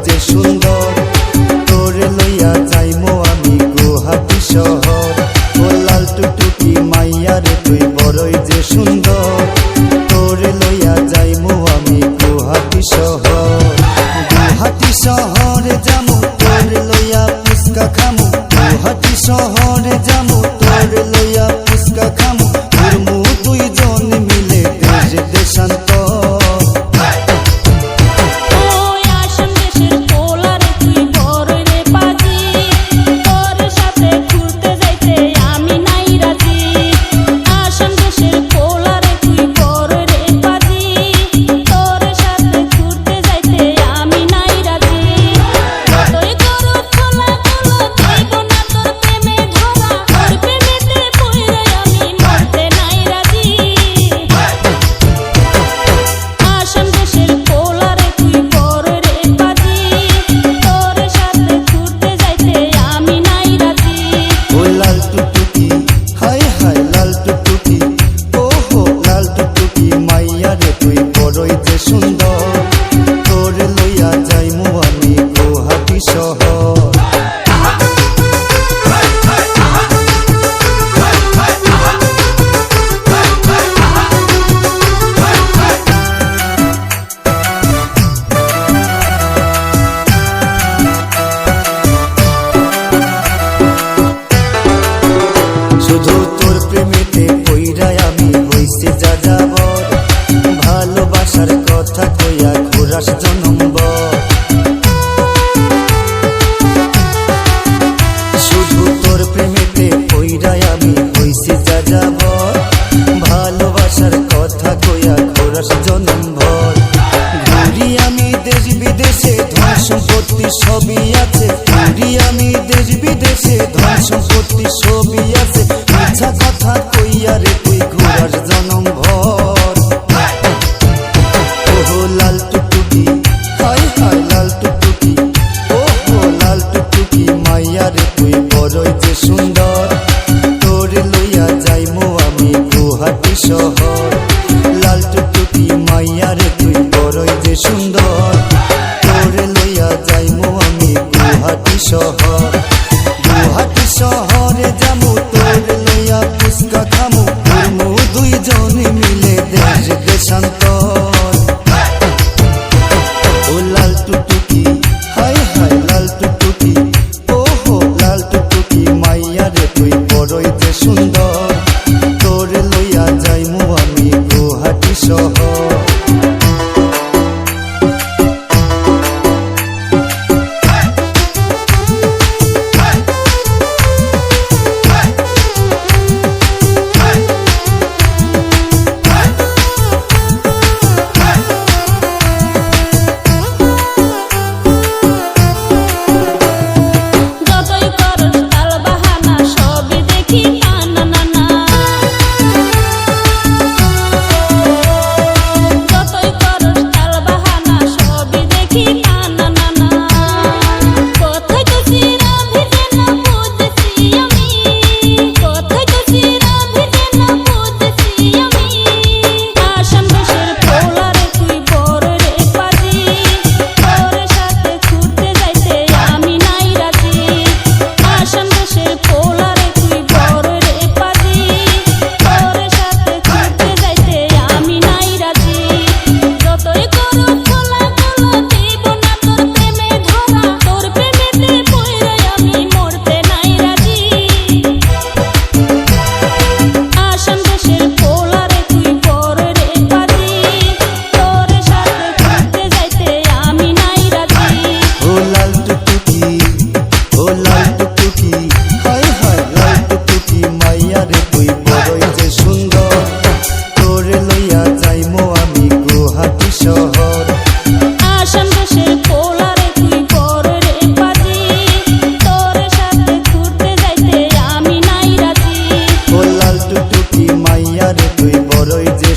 যে সুন্দর, তোরে লইয়া যাইমু আমি গুয়াহাটি শহর। ও লাল টুকটুকি মাইয়া রে তুই বড়ই যে সুন্দর, তোরে লইয়া যাইমু আমি গুয়াহাটি শহর। গুয়াহাটি শহরে যামু তোরে লইয়া ফুচকা খামু, গুয়াহাটি শহরে যামু তোরে লইয়া ফুচকা খামু। ঘুরমু দুইজন মিলে দেশ দেশান্তর। বড়ই যে সুন্দর, তোরে লইয়া যাইমু আমি গুয়াহাটি শহর। শুধু তোর প্রেমেতে পইরা আমি হইছি যা যাবর, ভালোবাসার কথা কইয়া ঘুরাস জনম্বর। শুধু তোর প্রেমেতে পইরা আমি হইছি যা যাবর, ভালোবাসার কথা কইয়া ঘুরাস জনম্বর। ঘুরি আমি দেশ বিদেশে, ধন সম্পত্তি সবই আছে। ঘুরি আমি দেশ বিদেশে, ধন সম্পত্তি সবই আছে। মিথ্যা কথা কইয়া রে তুই ঘুরাস জনম্বর। লাল টুকটুকি হাই হাই লাল টুকটুকি, ও লাল টুকটুকি মাইয়া রে তুই বড়ই যে সুন্দর, তোরে লইয়া যাইমু আমি গুয়াহাটি শহর। লাল টুকটুকি মাইয়া রে তুই বড়ই যে সুন্দর, তোরে লইয়া যাইমু আমি গুয়াহাটি শহর। গুয়াহাটি শহরে যামু তোরে লইয়া ফুচকা খামু, ঘুরমু দুইজন মিলে দেশ দেশান্তর। ও লাল টুকটুকি হাই হাই লাল টুকটুকি, ও লাল টুকটুকি মাইয়া রে তুই বড়ই যে সুন্দর, তোরে লইয়া যাইমু আমি গুয়াহাটি শহর।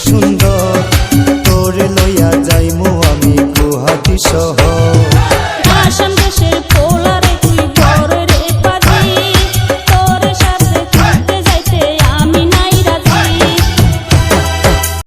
সুন্দর, তোরে লইয়া যাইমু আমি গুয়াহাটি শহর।